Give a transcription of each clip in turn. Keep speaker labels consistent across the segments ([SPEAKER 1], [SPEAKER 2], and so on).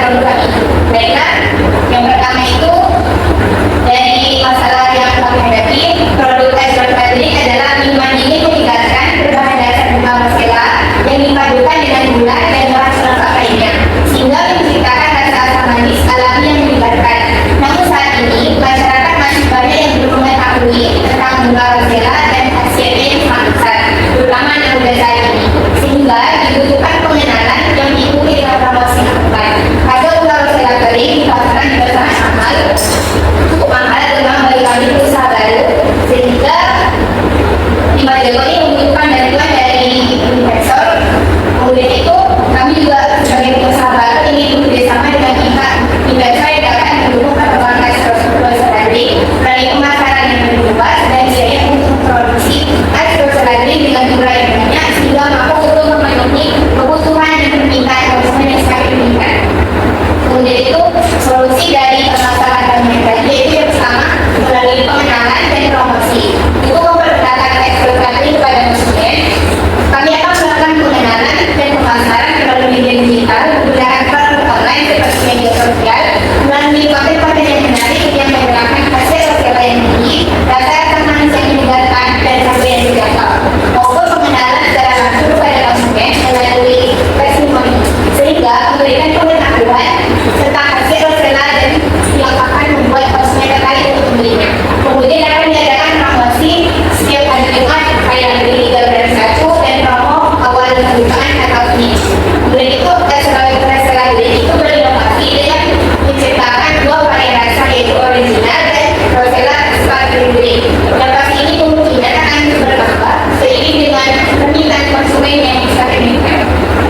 [SPEAKER 1] produk kami. Baiklah, yang pertama itu dari masalah yang kami hadapi, produk Extra Fadli adalah minuman dingin meningkatkan berbahan dasar bunga masela yang dipadukan dengan gula dan bahan pelengkap lainnya, sehingga menciptakan rasa asam manis alami yang menyegarkan. Namun saat ini, masyarakat masih banyak yang belum mengetahui tentang bunga masela dan khasiatnya yang sangat besar, terutama anak muda saat ini, sehingga dibutuhkan pengenalan yang diikuti dengan promosi yang tepat. Harga bunga masela kering di pasaran juga sangat mahal, cukup mahal terutama bagi kami usaha baru, sehingga di Majalengka ini membutuhkan bantuan dari investor. Kemudian itu kami juga sebagai pengusaha baru ingin bekerjasama dengan pihak investor yang dapat mendukung perkembangan Extra Fadli melalui pemasaran yang lebih luas dan biaya untuk memproduksi Extra Fadli dengan jumlah yang banyak sehingga mampu untuk memenuhi kebutuhan dan permintaan konsumen yang semakin meningkat. Kemudian itu solusi dari permasalahan kami tadi yaitu yang pertama melalui pengenalan dan promosi. Itu memperkenalkan Extra Fadli kepada konsumen. Kami akan melakukan pengenalan dan pemasaran melalui media digital menggunakan platform online seperti media sosial melalui konten-konten yang menarik yang menggunakan hasil rasa yang tinggi, rasa asam manis yang menyegarkan dan harga yang terjangkau, maupun pengenalan secara langsung kepada konsumen melalui testimoni, sehingga memberikan pengetahuan tentang hasil rasa dan yang akan membuat konsumen tertarik untuk membelinya. Kemudian akan diadakan promosi setiap hari Jumat kayak beli 3 gram 1 dan promo awal pembukaan atau finish. Kemudian itu Extra itu berinovasi dengan menciptakan 2 varian rasa yaitu original dan Rosella Sparkling. Inovasi ini kemungkinan akan berkembang seiring dengan permintaan konsumen yang semakin meningkat.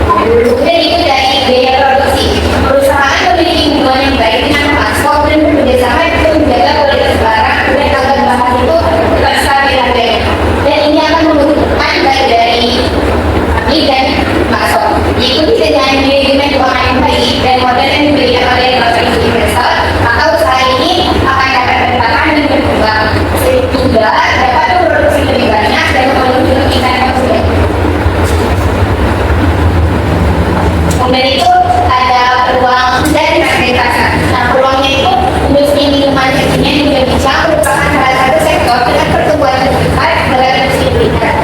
[SPEAKER 1] Kemudian itu dari biaya produksi. Perusahaan memiliki hubungan yang baik dengan ekspor dan bekerjasama untuk menjaga kualitas barang dan agar bahan itu tetap stabil harganya. Dan ini akan membutuhkan baik dari kami dan masuk. Diikuti dengan manajemen keuangan yang baik dan modal yang diberikan oleh lembaga investor, maka usaha ini akan dapat bertahan dan berkembang sehingga dapat memproduksi lebih banyak dan memenuhi permintaan konsumen. Kemudian itu ada peluang dan harga pasar. Nah, peluangnya itu industri minuman kekinian di Indonesia merupakan salah satu sektor dengan pertumbuhan tercepat dalam industri kuliner.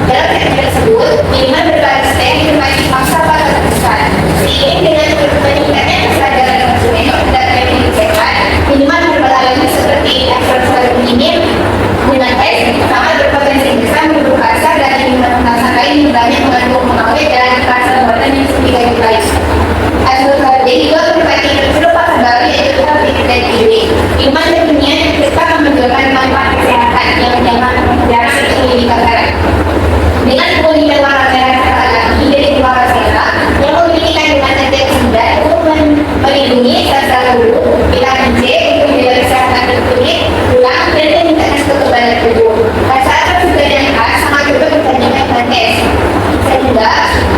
[SPEAKER 1] Dalam sektor tersebut, minuman berbasis teh merupakan pangsa pasar terbesar. Seiring dengan meningkatnya kesadaran konsumen terhadap hidup sehat, minuman berbagai seperti Extra Fadli ini dengan teh sangat berpotensi besar membuka pasar dan minuman kemasan lain yang banyak mengandung pengawet dan rasa buatan yang sedikit baik. Extra Fadli juga berbagi ceruk pasar baru yaitu pabrik dan kiri. Minuman kekinian cepat menunjukkan manfaat kesehatan yang jarang dimiliki pasaran. Dengan keunikan warna merah serta alami dari bunga masela yang memiliki kandungan antioksidan untuk melindungi sel-sel bulu, vitamin C untuk menjaga kesehatan kulit, tulang, dan meningkatkan kekebalan tubuh. Rasa asam yang khas sangat cocok dibandingkan dengan es, sehingga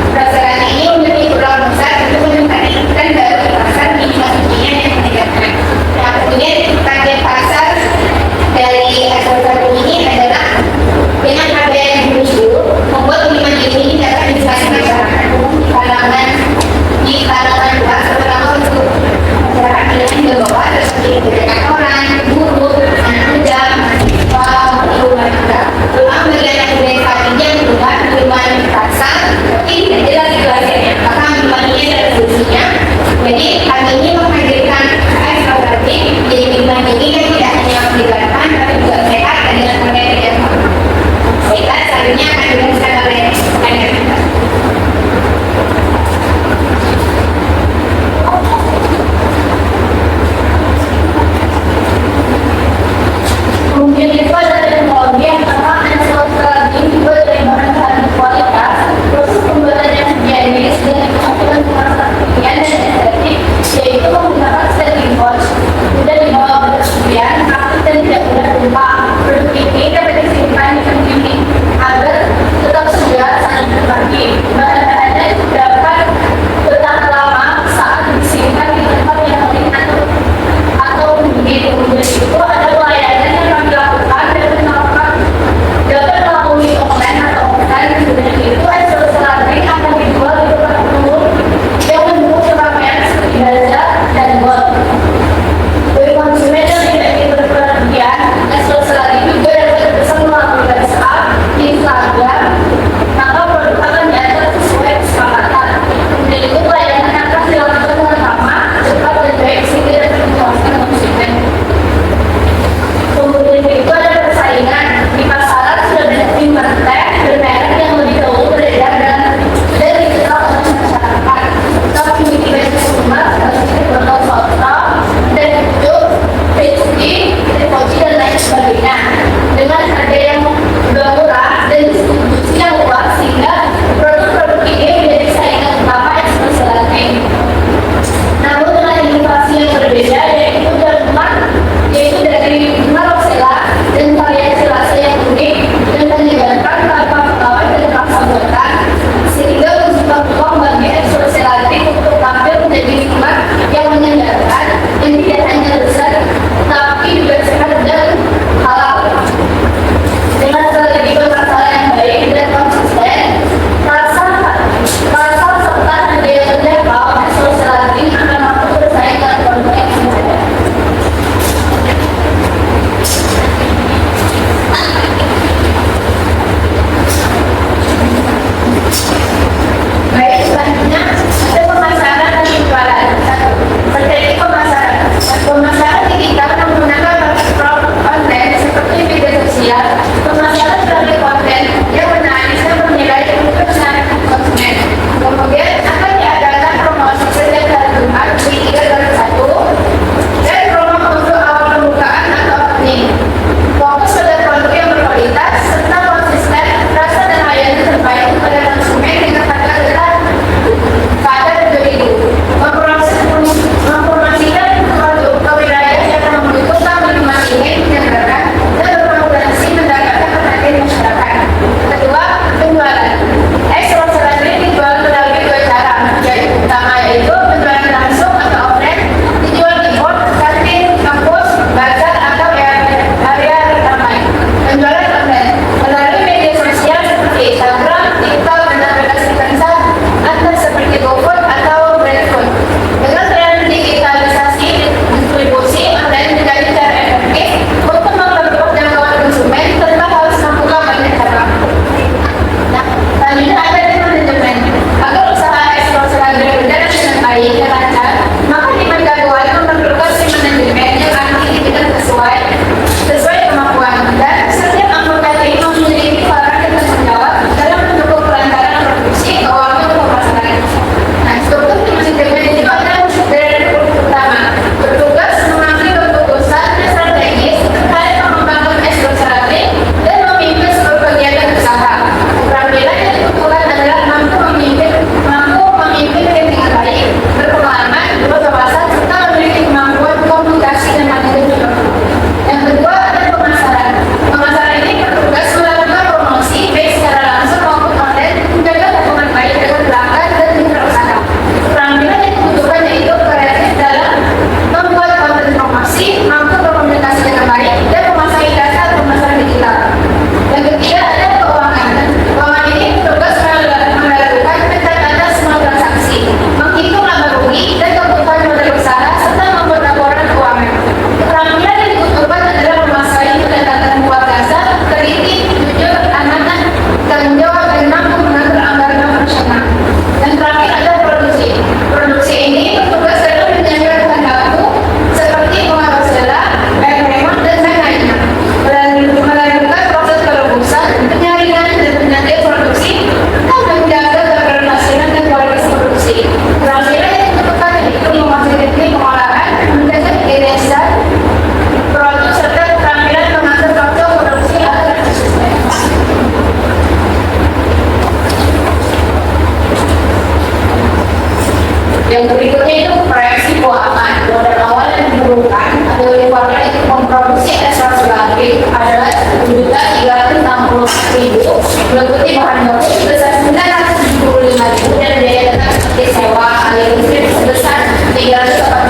[SPEAKER 1] permasalahan ini memiliki peluang besar untuk meningkatkan baru di pasar minuman kekinian yang meningkatkan. Nah, kemudian target pasar dari Extra Fadli ini adalah dengan harga yang lucu, membuat minuman ini dapat dinikmati masyarakat umum di kalangan luas, terutama untuk masyarakat milenial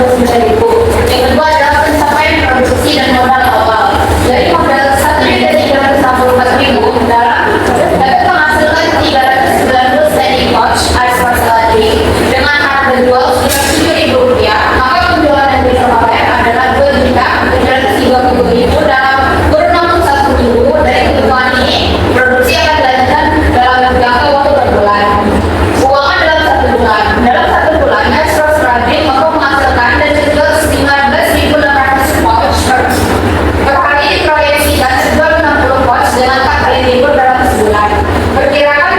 [SPEAKER 1] 149.000. Yang kedua adalah pencapaian produksi dan modal awal. Dari modal 1.364.000 dalam dapat menghasilkan 319 standing pouch ice water latte dengan harga jual sekitar 7.000 rupiah, maka penjualan yang bisa tercapai adalah 2.730.000 dalam kurun waktu 1 minggu. Dari ketentuan ini, produksi akan dilanjutkan dalam jangka waktu berbulan. Keuangan dalam 1 bulan. Dalam 1 bulan, ice water latte mampu menghasilkan dan menjual 15.800 pouch per hari. Diproyeksikan terjual 60 pouch dengan 4 kali libur dalam sebulan. Perkiraan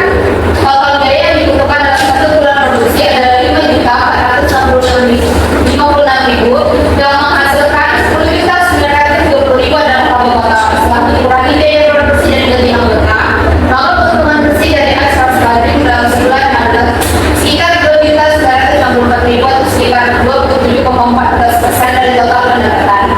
[SPEAKER 1] total biaya yang dibutuhkan dalam 1 bulan produksi adalah 5.456.000 dalam menghasilkan 10.920.000 adalah harga total. Setelah dikurangi biaya produksi dan gaji anggota, maka keuntungan bersih dari ice water latte dalam sebulan adalah sekitar 2.964.000 atau sekitar 27,14% dari total pendapatan.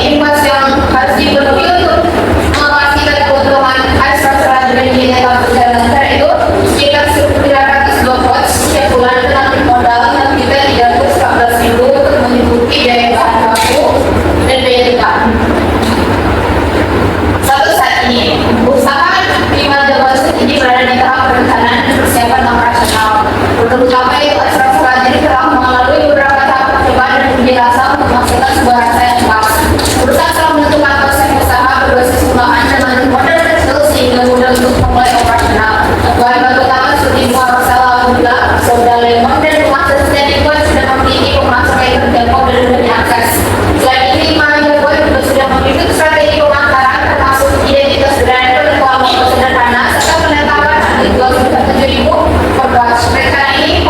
[SPEAKER 1] Imbas yang harus dipenuhi untuk mengatasi kebutuhan ice water latte dan biaya kampus dan lancar itu sekitar 302 pouch setiap bulan dengan modal yang kita 314.000 untuk mengikuti biaya bahan baku dan biaya tukar. Satu saat ini, usaha Primal Deposit ini berada di tahap perencanaan dan persiapan operasional. Untuk mencapai ice water latte telah melalui beberapa tahap percobaan dan penjelasan untuk menghasilkan sebuah rasa yang pas. Perusahaan telah menentukan konsep usaha berbasis pengembangan dengan model kecil sehingga mudah untuk memulai operasional. Bahan baku utama seperti buah rosella, gula, soda lemon, dan kemasan standing pouch sudah memiliki pemasaran yang terjangkau dan mudah diakses. Selain ini, Manajer Boy juga sudah memiliki strategi pemasaran termasuk identitas brand dan kualitas sederhana serta penetapan harga jual sekitar 7.000 per batch. Rencana ini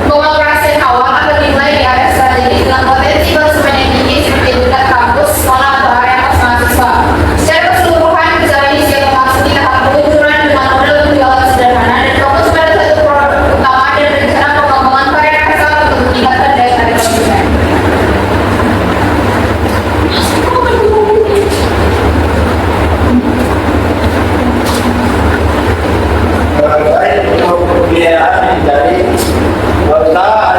[SPEAKER 1] pengoperasian awal akan dimulai di area strategis dengan potensi konsumen yang tinggi seperti dekat kampus, sekolah, atau area kos mahasiswa. Secara keseluruhan, usaha ini siap memasuki tahap peluncuran dengan model penjualan sederhana dan fokus pada satu produk utama dan rencana pengembangan varian asal untuk meningkatkan daya tarik konsumen.
[SPEAKER 2] Baik, untuk pembiayaan dari usaha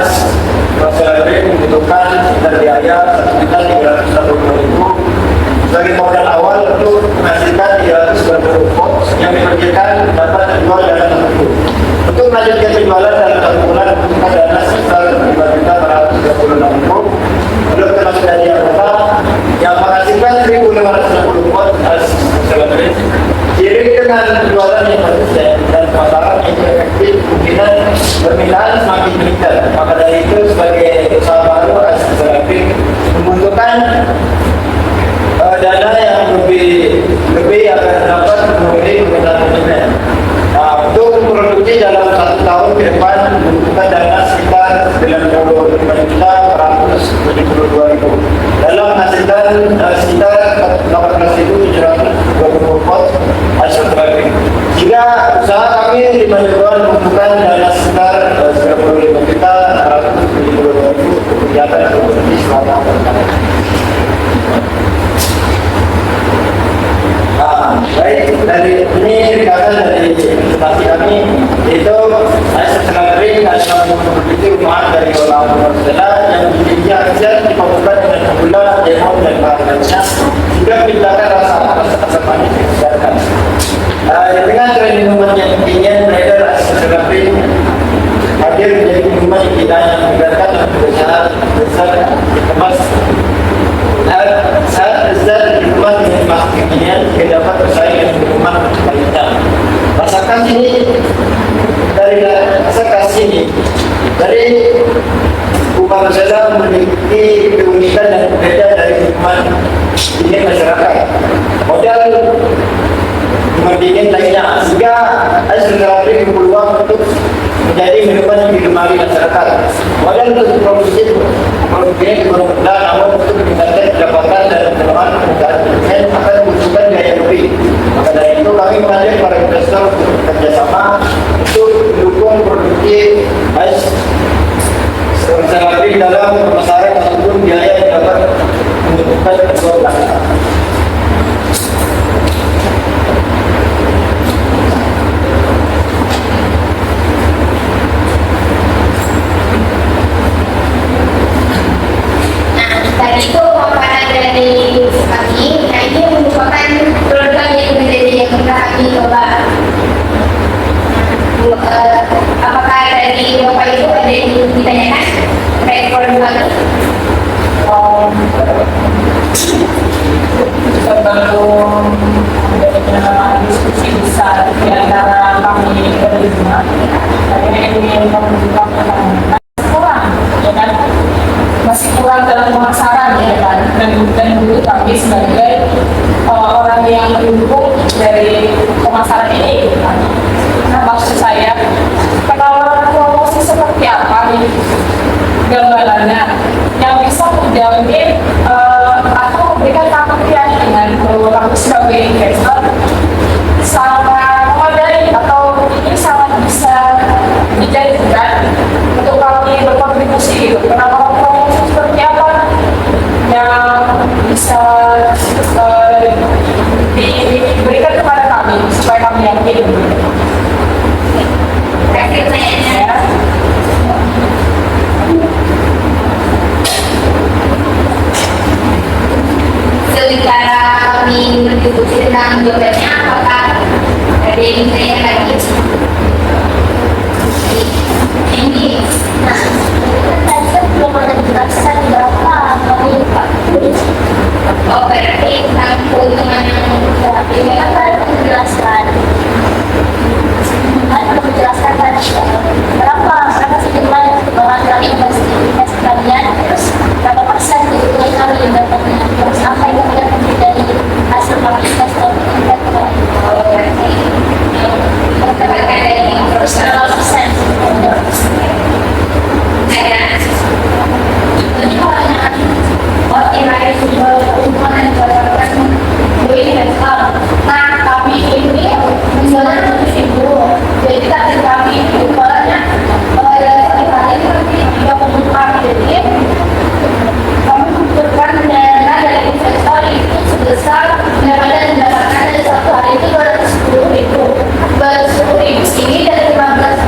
[SPEAKER 2] masyarakat membutuhkan sekitar biaya 1.340.000 sebagai modal awal untuk menghasilkan 390 pouch yang diperkirakan dapat terjual dalam 1 minggu. Untuk melanjutkan penjualan dalam 1 bulan membutuhkan dana sebesar 5.436.000 belum termasuk dari anggota yang menghasilkan 1.560 pouch selebriti. Seiring dengan penjualan yang konsisten dan pemasaran yang efektif, kemungkinan permintaan semakin meningkat. Maka dari itu, sebagai usaha baru, selebriti membutuhkan dana yang lebih agar dapat memenuhi permintaan konsumen. Untuk produksi dalam 1 tahun ke depan membutuhkan dana sekitar 95.472.000 dalam menghasilkan sekitar 18.720 pouch ice water latte. Jika usaha kami di Manajemen membutuhkan dana sekitar 95.472.000 untuk kegiatan produksi selama tahun. Baik, dari ini dikatakan dari presentasi kami itu ice water latte adalah memiliki rumahan dari orang Rosella yang dimiliki khasiat dipadukan dengan gula, lemon, dan bahan lainnya juga menciptakan rasa manis yang segarkan. Dengan tren minuman yang kekinian beredar, ice water latte hadir menjadi minuman yang tidak hanya menyegarkan dan berusaha besar dikemas. Saat besar dikemas dengan masak kekinian juga dapat bersaing dengan minuman lainnya. Rasa khas ini dari Buah Rosella memiliki keunikan dan berbeda dari minuman dingin masyarakat. Modal minuman dingin lainnya, sehingga ice water latte berpeluang untuk menjadi minuman yang digemari masyarakat. Modal untuk produksinya dikurang rendah, namun untuk meningkatkan pendapatan dan pengembangan perusahaan konsumen akan membutuhkan biaya lebih. Maka dari itu kami mengajak para investor untuk bekerjasama untuk mendukung produksi ice water latte dalam pemasaran ataupun biaya yang dapat membutuhkan kedua belah pihak.
[SPEAKER 1] Baru lagi.
[SPEAKER 3] Sebelum adanya diskusi besar di antara kami berlima, saya ingin menunjukkan masih kurang, ya kan? Masih kurang dalam pemasaran, ya kan? Dan dulu kami sebagai orang yang mendukung dari pemasaran ini, gitu kan? Nah, maksud saya, penawaran promosi seperti apa nih gambarannya yang bisa menjamin atau memberikan keyakinan bahwa kami sebagai investor sangat memadai atau ini sangat bisa dijadikan untuk kami berkontribusi gitu. Penawaran promosi seperti apa yang bisa diberikan kepada kami supaya kami yakin.
[SPEAKER 1] Terakhir pertanyaannya.
[SPEAKER 3] Ya.
[SPEAKER 1] Sementara kami berdiskusi tentang jawabannya, apakah ada yang saya lagi? Ini, nah, tadi belum ada dijelaskan berapa mengikat. Oh, berarti tentang keuntungan yang ini kan baru menjelaskan. Belum menjelaskan tadi berapa sejumlah yang kami investasi kalian, terus berapa persen keuntungan kami yang dapatnya, terus apa yang kami dapat dari hasil kami investor. Oh, berarti dapatkan dari berapa persen? Saya ini orangnya oh kira keuntungan yang dapatkan ini investor. Nah, kami ini misalnya itu jadi target kami itu ibaratnya dari kali ini tiga pembukaan jadi kami membutuhkan dana dari investor itu sebesar dana yang didapatkan dari satu hari itu 210.000 ini dari 15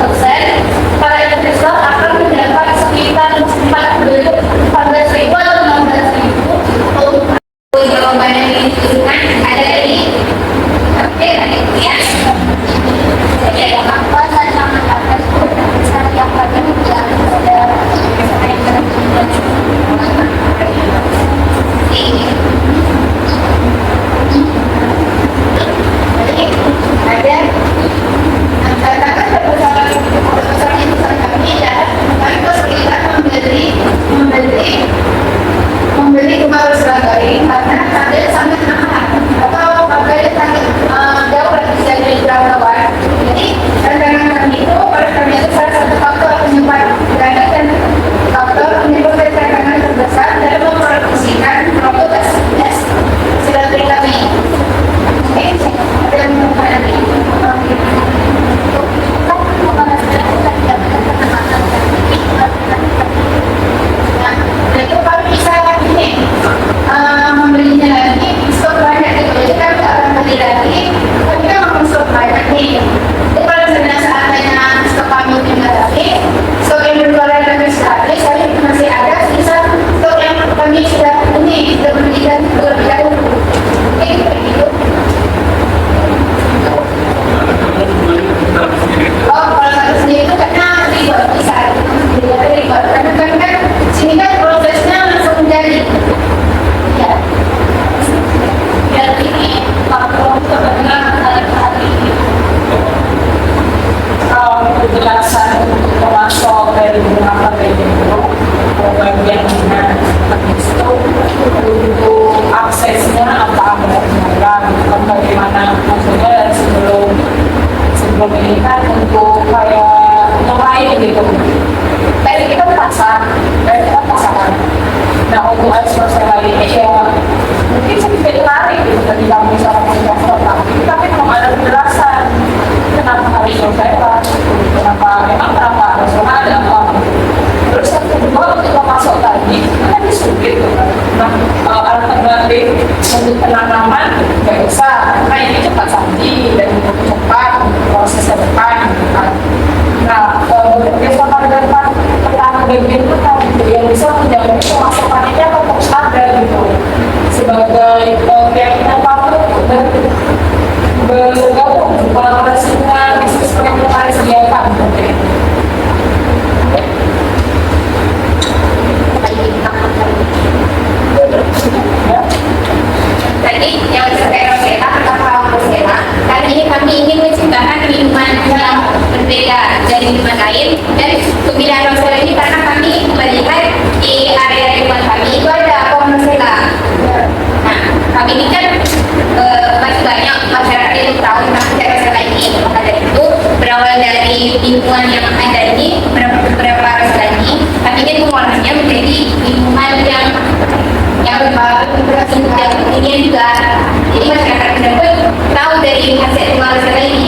[SPEAKER 1] transformasinya menjadi lingkungan yang berkesenjangan ketinggian juga. Jadi masyarakat kita pun tahu dari hasil lingkungan masyarakat ini.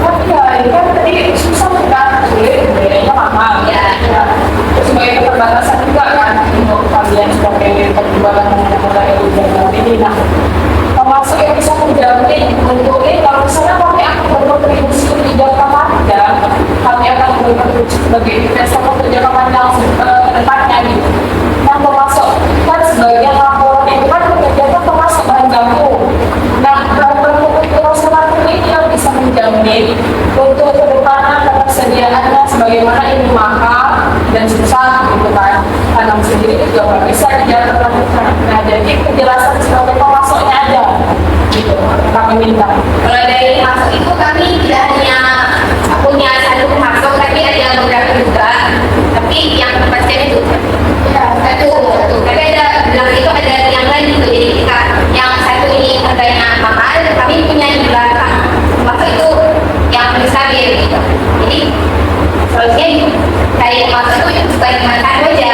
[SPEAKER 3] Tapi ya, ini kan tadi susah juga, sulit, biayanya mahal.
[SPEAKER 1] Ya.
[SPEAKER 3] Sebagai keterbatasan juga kan untuk kalian sebagai perjuangan mulai ini. Nah, termasuk yang bisa menjamin untuk ini kalau misalnya kami akan berkontribusi untuk jangka panjang, kami akan berkontribusi sebagai investor untuk jangka panjang depannya gitu. Yang termasuk kan sebagian laporan itu kan kegiatan termasuk bahan baku. Nah, bahan baku ini yang bisa menjamin untuk kedepannya ketersediaannya sebagaimana ini mahal dan susah gitu kan. Tanam sendiri itu juga nggak bisa dijalankan. Nah, jadi kejelasan sebagai pemasoknya aja gitu kami minta.
[SPEAKER 1] Kalau dari masuk itu kami tidak hanya punya satu masuk, tapi ada beberapa juga. Tapi yang pastinya itu satu. Tapi ada bilang itu ada yang lain gitu. Jadi kita yang satu ini harganya mahal, kami punya di belakang. Masuk itu yang lebih stabil gitu. Jadi solusinya kayak masuk itu bukan makan aja.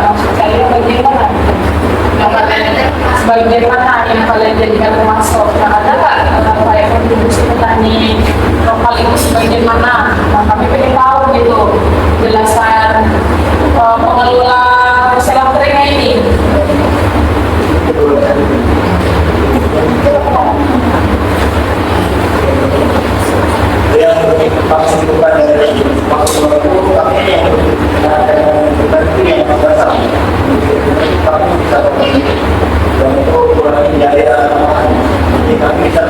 [SPEAKER 3] Maksud saya bagaimana? Bagaimana yang kalian jadikan termasuk? Nah, ada nggak kayak kontribusi petani lokal itu sebagaimana? Nah, kami pengen tahu gitu jelasan pengelola selang kering ini.
[SPEAKER 2] Yang maksud bukan dari maksud itu kami yang berarti yang berdasar kami bisa dan itu kurang biaya jadi kami bisa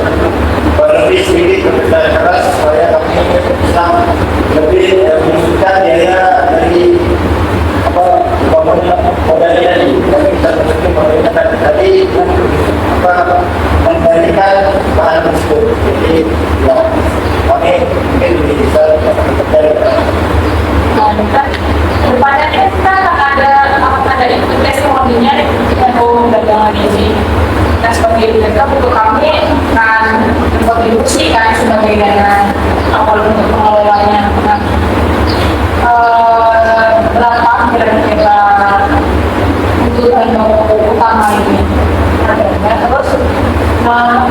[SPEAKER 2] berlebih sedikit bekerja keras supaya kami bisa lebih menunjukkan biaya dari apa modalnya tadi kami bisa memiliki modalnya tadi apa memberikan bahan tersebut jadi ya kami mungkin bisa bekerja
[SPEAKER 3] Depannya kita akan ada ikut testimoninya untuk dagangan ini. Nah, seperti itu juga untuk kami akan berkontribusi kan sebagai dana awal untuk pengelolanya. Berapa kira-kira kebutuhan utama ini? Terus,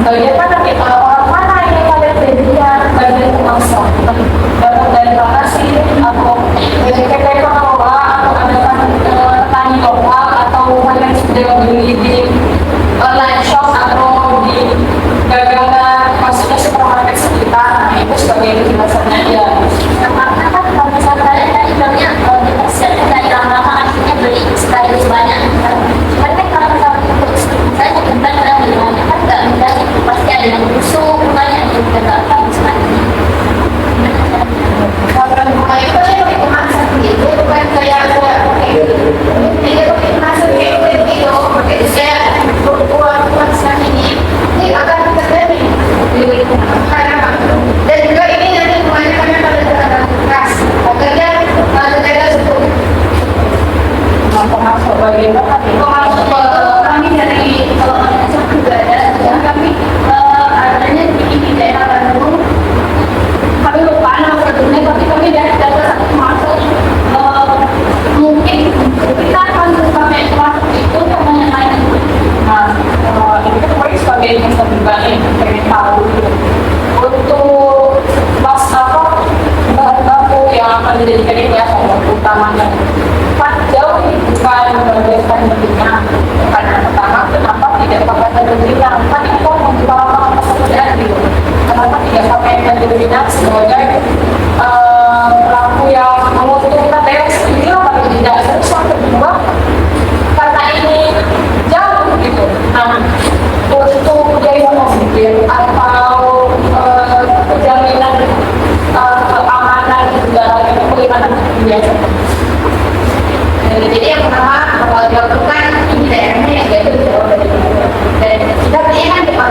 [SPEAKER 3] bagaimana kita orang mana yang kalian jadikan bagian pemasok? Dari mana sih? Atau PT pengelola atau ada petani lokal atau kalian sudah beli di online shop atau di dagangan maksudnya supermarket sekitar? Nah, itu sebagai kejelasannya aja.
[SPEAKER 4] Karena kan kalau misalnya tadi bilangnya dipersiapkan dari lama-lama akhirnya beli sekali banyak. Cuman kan kalau misalnya untuk misalnya tentang orang beli kan nggak mudah, pasti ada yang busuk, banyak yang nggak habis lagi.
[SPEAKER 1] Kalau itu saya pakai kemasan gitu, bukan kayak saya pakai gitu. Jadi pakai kemasan kayak gitu, pakai saya buat sekarang ini akan terjadi karena dan juga ini nanti kebanyakan pada tenaga keras, pekerja tenaga suku.
[SPEAKER 3] Masuk bagaimana?
[SPEAKER 1] Masuk kami dari macam juga ada, yang kami adanya di daerah Bandung. Kami lupa nama sebelumnya, tapi kami dapat satu masuk mungkin kita akan sampai masuk itu sama yang lain.
[SPEAKER 3] Nah, ini kan kemarin sebagai investor juga nih, pengen tahu gitu. Untuk mas apa bahan baku yang akan dijadikan ini ya bahan utamanya. Kan jauh nih bukan bagian pentingnya. Karena pertama, kenapa tidak pakai pentingnya? Kan itu membuka lapangan pekerjaan gitu. Kenapa tidak pakai pentingnya sebagai pelaku yang menguntungkan daerah sendiri atau tidak? Terus yang kedua, karena ini jauh gitu. Nah, untuk biaya mobil atau jaminan keamanan negara itu bagaimana biasa?
[SPEAKER 1] Jadi yang pertama kalau dilakukan ini daerahnya yang jauh jauh dari dan kita punya kan depan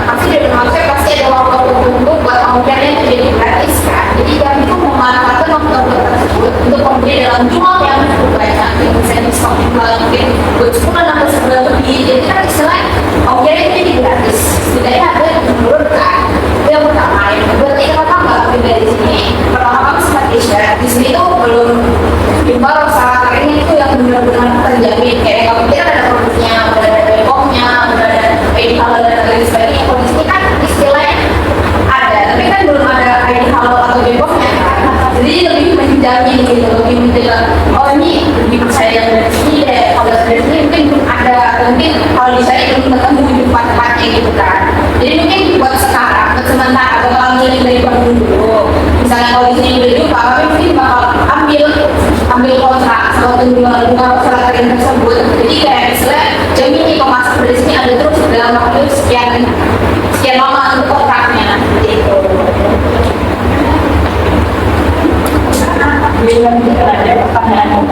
[SPEAKER 1] pasti dari manusia pasti ada waktu tunggu buat pembeliannya itu jadi gratis kan. Jadi kami itu memanfaatkan waktu tersebut untuk pembeli dalam jumlah yang cukup banyak. Misalnya diskon mungkin buat 10 atau 11 lebih. Jadi kan istilahnya pembeliannya itu jadi gratis. Setidaknya harga menurun kan. Itu yang pertama. Yang kedua tadi kata nggak dari sini. Pertama kami sebagai isyarat sini tuh belum baru saat ini itu yang benar-benar terjamin. Kayak kalau kita ada produksinya, udah ada bepomnya, udah ada ID halal dan lain sebagainya. Kalau di sini kan istilahnya ada, tapi kan belum ada ID halal atau bepomnya. Jadi lebih menjamin gitu, lebih menjaga. Oh ini lebih percaya dari sini deh. Kalau dari sini mungkin belum ada, atau mungkin kalau di saya belum ketemu di tempat-tempatnya gitu kan. Jadi mungkin buat sekarang, buat sementara, bakal milih dari Bandung dulu. Misalnya kalau di sini udah jumpa, kami mungkin bakal ambil kontrak sama penjual kontrak kalian tersebut. Jadi kayak misalnya jamin nih kalau masuk dari sini ada terus dalam waktu sekian lama untuk kontraknya gitu.
[SPEAKER 3] Bila kita ada pertanyaan yang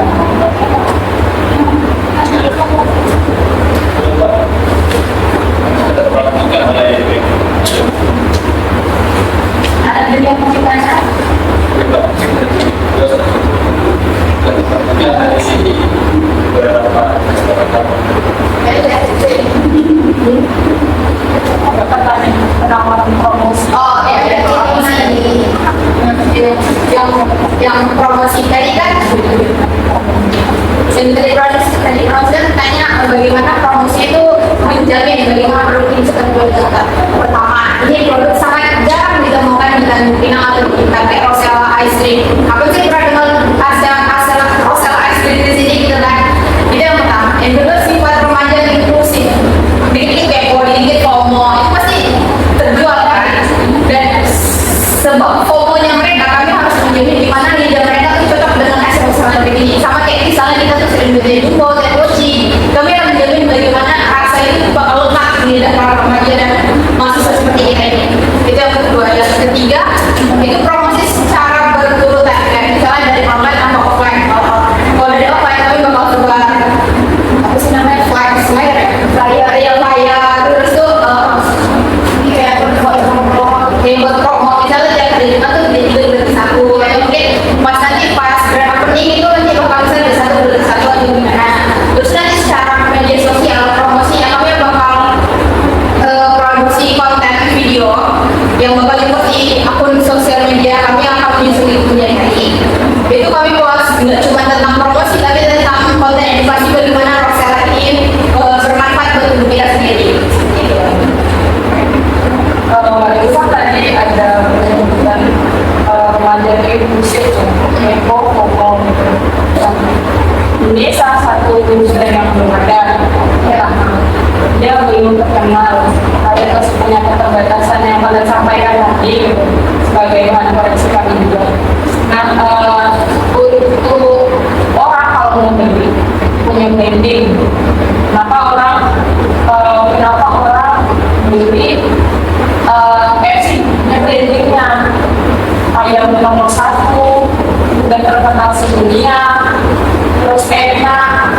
[SPEAKER 4] Ada yang mau ditanya?
[SPEAKER 3] ada pertanyaan penawaran promosi.
[SPEAKER 1] Oh ya, yang promosi tadi kan yang tadi Rosen tanya bagaimana promosi itu menjamin bagaimana produk ini bisa terjual. Pertama, ini produk sangat jarang ditemukan di Tanjung Pinang atau di kayak Rosella Ice Cream. Apa sih pernah dengar Rosella Ice Cream di sini gitu kan? Itu yang pertama. Yang kedua, sifat remaja inklusif. Dikit-dikit kepo, dikit FOMO, itu pasti terjual kan? Dan sebab FOMO-nya mereka, kami harus menjamin di mana lidah mereka tuh cocok dengan es Rosella begini. Sama kayak misalnya kita tuh sering beli Jumbo, Tengochi, kami akan menjamin bagaimana rasa itu bakal lekat di lidah para remaja dan mahasiswa seperti kita ini. Itu yang kedua. Yang ketiga, itu promosi secara berturutan, kayak misalnya dari online atau offline. Kalau dari offline kami bakal sebar apa sih namanya, flyer ya, terus tuh kayak yang buat promo, misalnya tiap hari Jumat tuh beli 3 beli 1, ya mungkin pas nanti pas grand opening itu nanti bakal bisa beli 1 beli 1 atau gimana. Terus nanti secara media sosial promosinya kami bakal produksi konten video yang bakal dibuat di akun sosial media kami yang akan menyusul kemudian hari. Itu kami buat nggak cuma tentang promosi tapi tentang konten edukasi bagaimana Rosella ini bermanfaat buat tubuh kita sendiri. Gitu.
[SPEAKER 3] Barusan tadi ada penyebutan remaja inklusif, Epo, Popong. Ini salah satu unsur yang belum ada. Ya, dia belum terkenal. Ada punya keterbatasan yang kalian sampaikan tadi sebagai bahan koreksi kami juga. Nah, untuk orang kalau mau beli punya branding, kenapa orang beli brandingnya ayam nomor 1 udah terkenal sedunia, terus enak,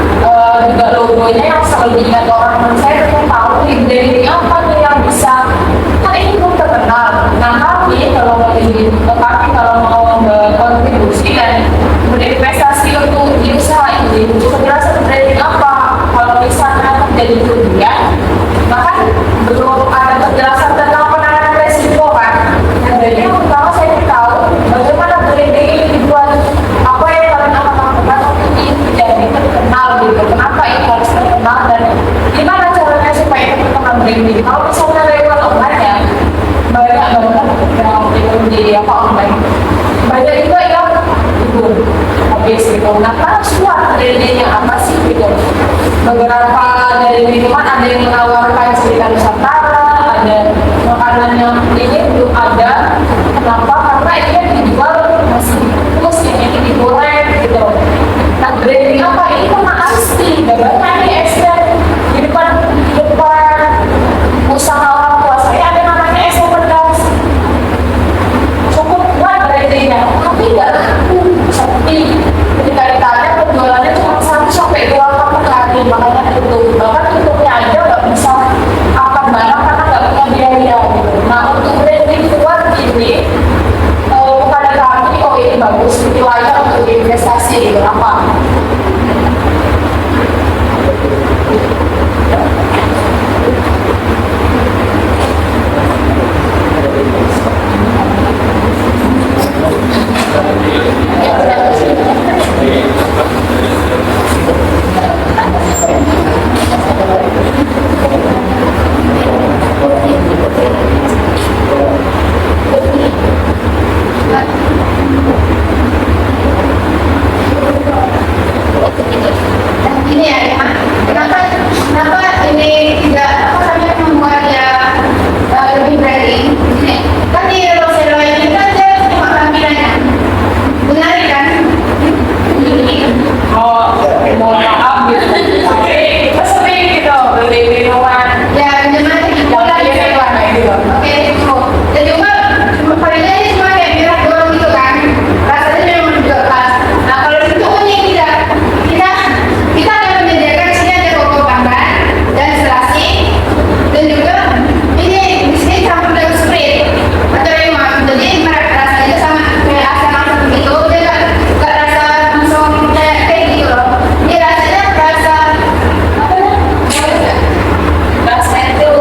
[SPEAKER 3] juga logonya yang selalu diingat orang. Saya tuh tahu branding apa nih yang bisa, kan ini belum terkenal. Nah tapi kalau mau berkontribusi dan berinvestasi untuk di usaha ini, penjelasan branding apa kalau misalnya terjadi kerugian, bahkan belum ada penjelasan tentang penanganan resiko kan. Jadi yang pertama saya tahu bagaimana branding ini dibuat, apa yang kalian akan lakukan untuk ini menjadi terkenal gitu. Kenapa itu harus terkenal dan gimana caranya supaya itu terkenal branding. Kalau misalnya lewat online ya banyak banget yang itu di online. Banyak juga yang itu habis gitu. Nah harus buat brandingnya apa sih gitu. Beberapa dari minuman ada yang menawarkan cerita Nusantara, ada makanan yang ini belum ada. Kenapa? Karena ini dijual masih terus ini digoreng gitu. Nah branding apa ini kan asli, banyak nih esnya di depan usaha orang tua saya ada namanya es pedas. Cukup buat brandingnya, tapi nggak laku. Seperti ketika ditanya penjualannya cuma 1 sampai 2 kali, makanya itu bahkan tutupnya aja nggak bisa akan barang karena nggak punya biaya gitu. Nah untuk branding keluar ini kepada kami, oh ini bagus, ini layak untuk investasi gitu apa.
[SPEAKER 1] Ini ya, kenapa ini tidak apa namanya membuat dia lebih berani? Ini kan di Rosero ini kan dia cuma tampilannya, benar kan?
[SPEAKER 3] Mau maaf gitu. Tapi kita sering gitu beli minuman.
[SPEAKER 1] Ya, minuman
[SPEAKER 3] Yang biasa warna gitu.
[SPEAKER 1] Oke, itu. Dan juga palingnya ini cuma kayak merah doang gitu kan. Rasanya memang juga pas. Nah, kalau itu kuning kita akan menyediakan sini ada koko tambahan dan selasi dan juga ini di sini campur dengan sprite atau lemon. Jadi rasanya sama kayak asam asam gitu. Dia nggak rasa langsung kayak gitu loh. Ini rasanya rasa apa namanya?
[SPEAKER 4] Rasa itu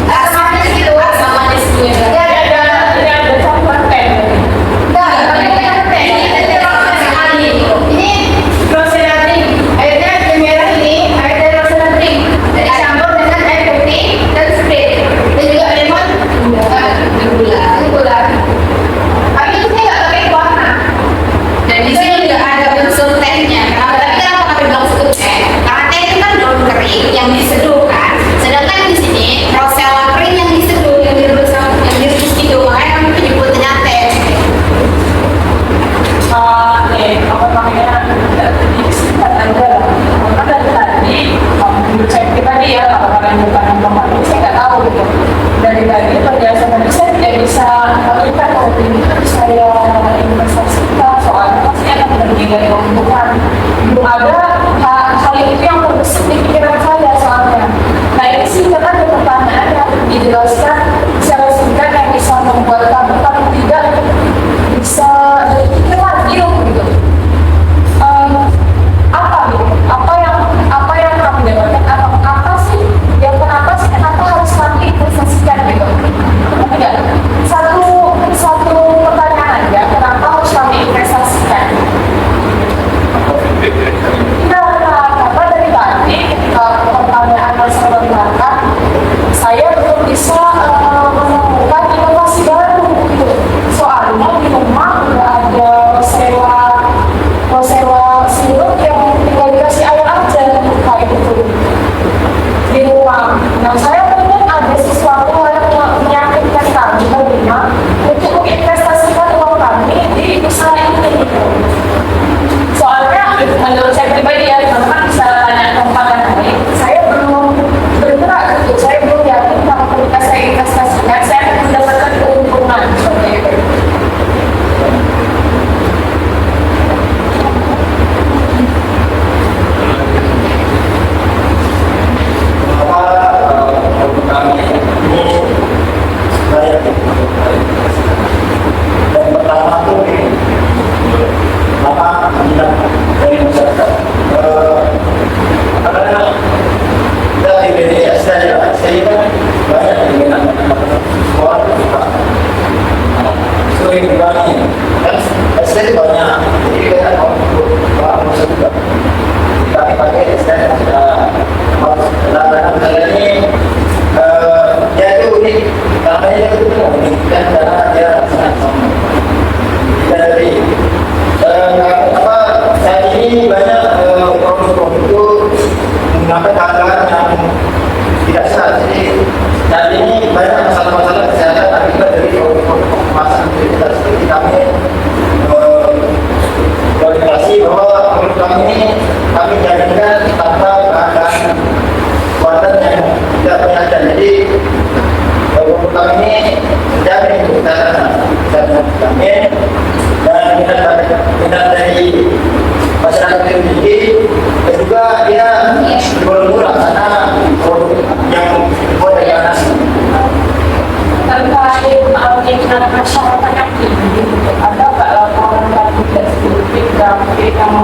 [SPEAKER 1] Asam manis gitu.
[SPEAKER 4] asam manis gitu ya.
[SPEAKER 1] Ya,
[SPEAKER 3] Ini ada campuran teh.
[SPEAKER 1] Enggak, ini kan teh. Ini teh rasa sekali. Ini Rosella drink. Airnya air merah ini, air dari Rosella drink. Jadi campur dengan air putih dan sprite. Dan juga lemon, gula. Tapi itu saya nggak pakai warna.
[SPEAKER 4] Dan di sini juga ada unsur tehnya. Kenapa tadi kenapa kami bilang unsur teh? Karena teh itu kan daun kering yang diseduh kan. Sedangkan di sini rosella kering yang diseduh, yang direbus gitu. Makanya kami menyebutnya teh.
[SPEAKER 3] Apa namanya? Disingkat aja lah. Karena dari tadi, menurut saya pribadi ya, kalau kalian bukan yang pemahami, saya nggak tahu gitu. Dari tadi berdasarkan saya tidak bisa melihat kalau ini saya investasikan soalnya pasti akan merugikan dari keuntungan. Belum ada hal itu yang terbesit di pikiran saya soalnya. Nah ini sih kan ada pertanyaan yang dijelaskan secara singkat yang bisa membuat kami tidak bisa berpikir lagi loh gitu. Apa yang kami dapatkan apa sih yang kenapa harus kami investasikan gitu. Tidak satu pertanyaan aja, kenapa harus kami investasikan? Karena dari tadi ketika pertanyaan masalah belakang saya belum bisa menemukan inovasi baru gitu. Soalnya di rumah udah ada sewa sirup yang tinggal dikasih air aja kayak gitu di rumah. Nah saya pengen ada sesuatu yang meyakinkan kami bagaimana untuk menginvestasikan uang kami di usaha ini gitu. Soalnya menurut saya pribadi ya, teman-teman bisa tanya tempat yang lain. Saya belum bergerak gitu, saya belum yakin kalau ketika saya investasikan saya akan mendapatkan keuntungan seperti itu.
[SPEAKER 2] Kami ini saya yang pertama tuh apa minat dari masyarakat karena kita di media saya kan banyak minat orang suka sering berani kan saya banyak jadi kita orang suka kami pakai saya dalam ini ya itu unik namanya itu unik kan karena dia sangat sama dari apa saat ini banyak produk itu menggunakan bahan yang tidak sehat. Jadi saat ini banyak masalah-masalah kesehatan akibat dari produk kemasan kita seperti kami komunikasi bahwa produk kami ini kami jaminkan tanpa bahan buatan yang tidak beracun. Jadi produk kami ini menjamin kesehatan kami dan minat dari masyarakat yang tinggi dan juga dia murah karena produk yang dibuat dari anak.
[SPEAKER 3] Terkait minat masyarakat yang tinggi, ada nggak laporan dari grafik yang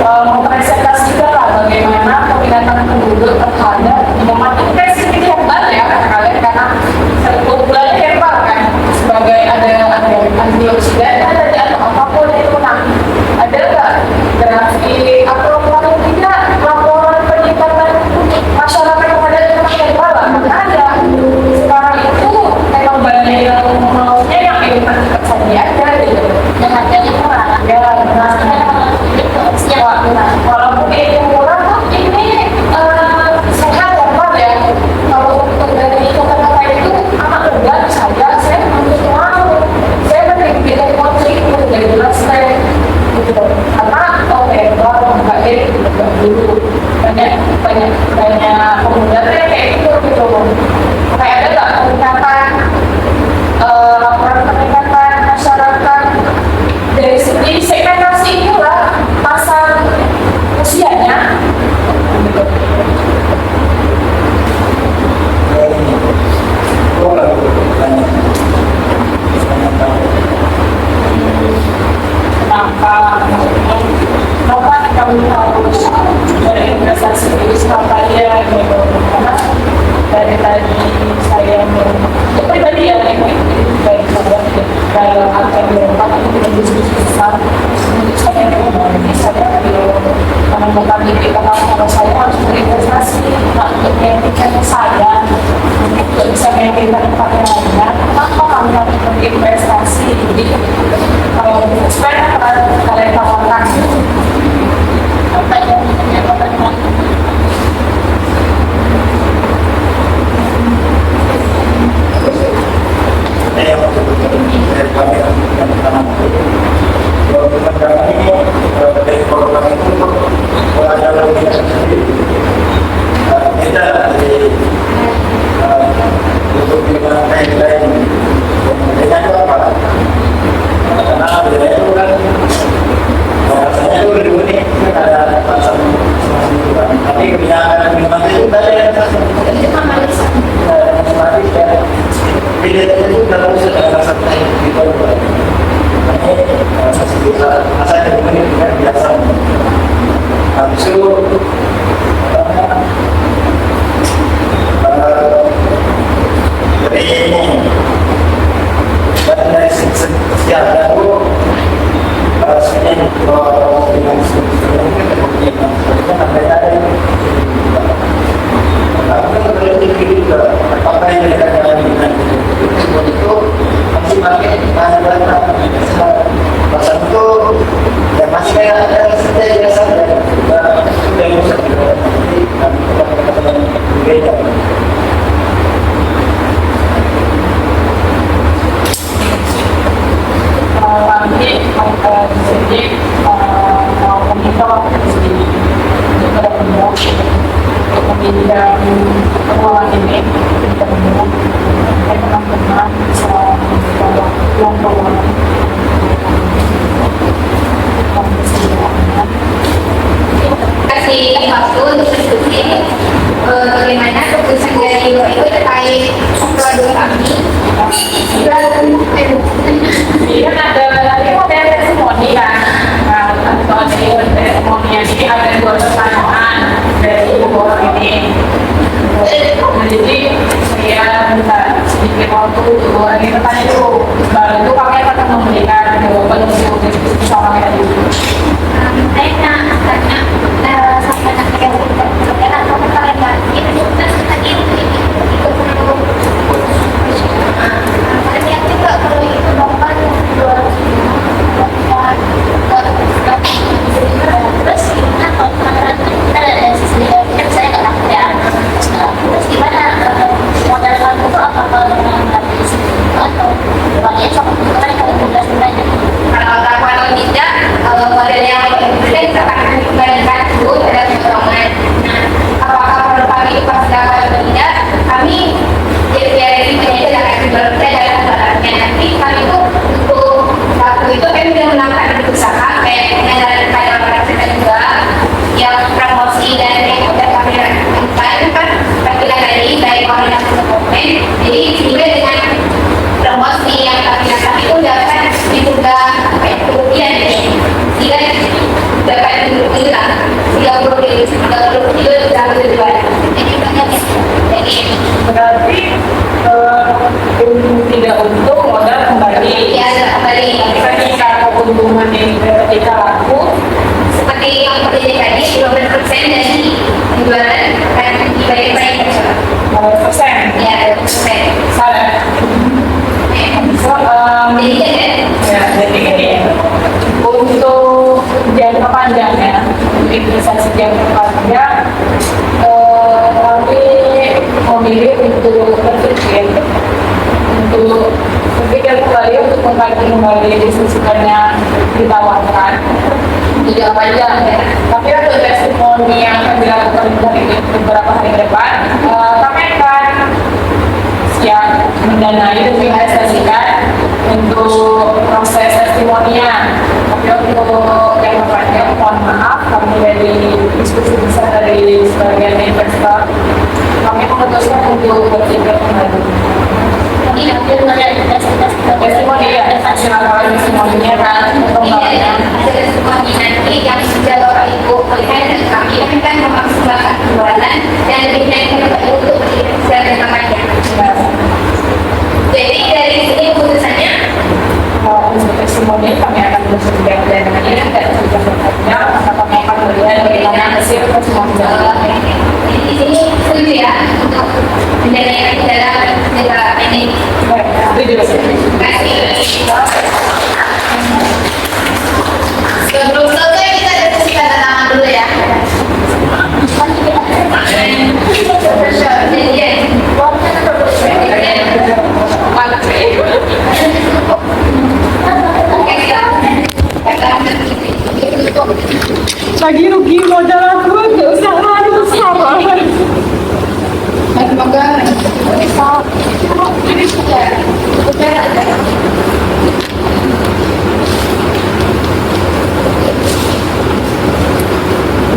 [SPEAKER 3] mempresentasikan lah bagaimana peminatan penduduk terhadap minuman intensif herbal ya kata kalian karena keunggulannya herbal kan sebagai ada antioksidan ada atau apapun itu. Nah, ada nggak grafik atau paling tidak laporan peningkatan masyarakat terhadap lemak yang bawah? Nggak ada. Sekarang itu memang banyak yang maunya yang cepat saja aja gitu.
[SPEAKER 4] Dan harganya murah.
[SPEAKER 3] Ya, nah, walaupun ini murah tuh ini sehat ya Pak ya. Kalau untuk dari kata-kata itu anak muda saja saya masih mau. Saya mending bikin konflik dari jelas saya gitu. Karena baru nggak jadi dulu banyak pemuda kayak gitu gitu. Kayak ada nggak peningkatan laporan peningkatan masyarakat dari segi segmentasi inilah pasar usianya gitu. Kenapa kami harus berinvestasi di Surabaya gitu? Karena dari tadi saya pribadi ya dari dalam akan berempat itu diskusi besar. Saya menemukan diri kalau saya harus berinvestasi untuk meyakinkan saya untuk bisa meyakinkan tempat lainnya. Kenapa kami harus berinvestasi? Jadi kalau sebenarnya kalian tawarkan
[SPEAKER 4] Apa yang menyebabkan
[SPEAKER 2] tapi kebijakan minuman itu tadi ada tidak itu dalam sudah rasa gitu. Masa ini biasa. Habis itu dari setiap itu
[SPEAKER 1] kasih waktu untuk diskusi bagaimana keputusan dari Ibu itu terkait produk kami.
[SPEAKER 3] Ini kan ada testimoni kan. Nah, kalau dari testimoni ini ada dua pertanyaan dari ibu ini. Jadi saya minta sedikit waktu untuk ini pertanyaan itu. Baru itu kami akan memberikan jawaban untuk diskusi sama tadi.
[SPEAKER 4] saya nak sampai nak yang kita atau kalian itu tadi yang juga kalau itu dapat 200 terus atau kita ada sisi kan saya nggak tahu ya terus gimana modal kamu itu apa kalau atau bagian sama kalian kalau tugas sebenarnya
[SPEAKER 1] Kalau tidak, model yang berbeda kita akan dibandingkan dulu pada potongan. Nah, apakah produk kami itu pasti dapat atau tidak? Kami dari itu akan berbeda dalam barangnya. Nanti kami itu untuk waktu itu kami sudah melakukan usaha kayak menyadarkan orang kita juga yang promosi dan yang sudah kami lakukan kan tampilan dari komunitas dokumen. Jadi juga dengan promosi yang kami lakukan itu dapat dibuka kemudian jika dapat hilang 30 kilo dalam tujuan jadi banyak jadi
[SPEAKER 3] Berarti tidak untung modal kembali.
[SPEAKER 1] ya kembali
[SPEAKER 3] hubungan yang ketika laku
[SPEAKER 1] Seperti yang terjadi tadi, 12% dari penjualan akan dibagi baik
[SPEAKER 3] persen.
[SPEAKER 1] ya 12%.
[SPEAKER 3] Salah. So,
[SPEAKER 1] Jadi
[SPEAKER 3] ya, jadi gini ya. Untuk jangka panjangnya, investasi jangka panjang, kami memilih untuk berpikir kembali untuk mengkaji kembali diskusikannya ditawarkan tidak panjang ya. Tapi untuk testimoni yang akan dilakukan dari beberapa hari ke depan, kami akan siap mendanai dan menginvestasikan untuk proses testimoninya. Tapi untuk yang panjang, mohon maaf, kami dari diskusi besar dari sebagian investor, kami memutuskan untuk berpikir kembali.
[SPEAKER 4] Ini hampir melihat
[SPEAKER 3] Testimoni ya, silakan testimoninya kan, pengembangannya.
[SPEAKER 1] hasil semuanya nanti yang sudah Bapak Ibu melihat dan kami akan memaksimalkan penjualan dan lebih baik Bapak Ibu untuk berinvestasi jangka panjang. Jadi dari sini keputusannya
[SPEAKER 3] Untuk testimoni kami akan bersedia dengan ini dan sudah bertanya, maka kami akan melihat bagaimana hasil testimoni.
[SPEAKER 1] di sini setuju ya untuk mendanai dalam jangka pendek.
[SPEAKER 3] Setuju.
[SPEAKER 1] Terima kasih. Sebelum selesai kita diskusi tanda tangan dulu ya.
[SPEAKER 3] Lagi rugi modal aku, gak usah lari sama.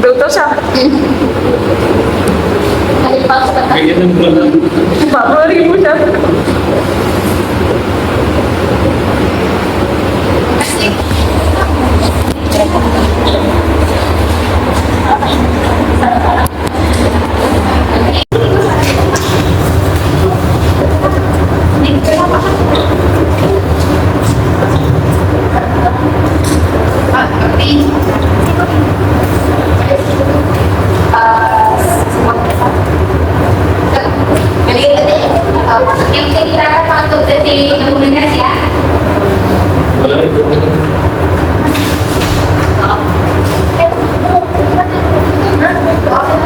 [SPEAKER 3] Dokter siapa?
[SPEAKER 4] Hari pas petang.
[SPEAKER 3] 40.000 siapa?
[SPEAKER 1] Yang kita akan untuk jadi komunikasi ya.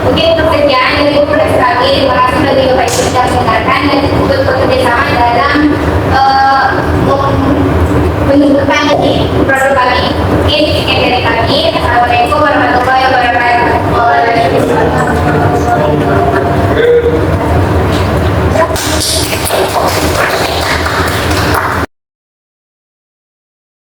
[SPEAKER 1] Mungkin pekerjaan yang lebih mudah lagi, terima kasih bagi Bapak Ibu sudah mendengarkan dan untuk bekerjasama dalam menunjukkan ini produk kami. Mungkin sekian dari kami. Assalamualaikum warahmatullahi wabarakatuh.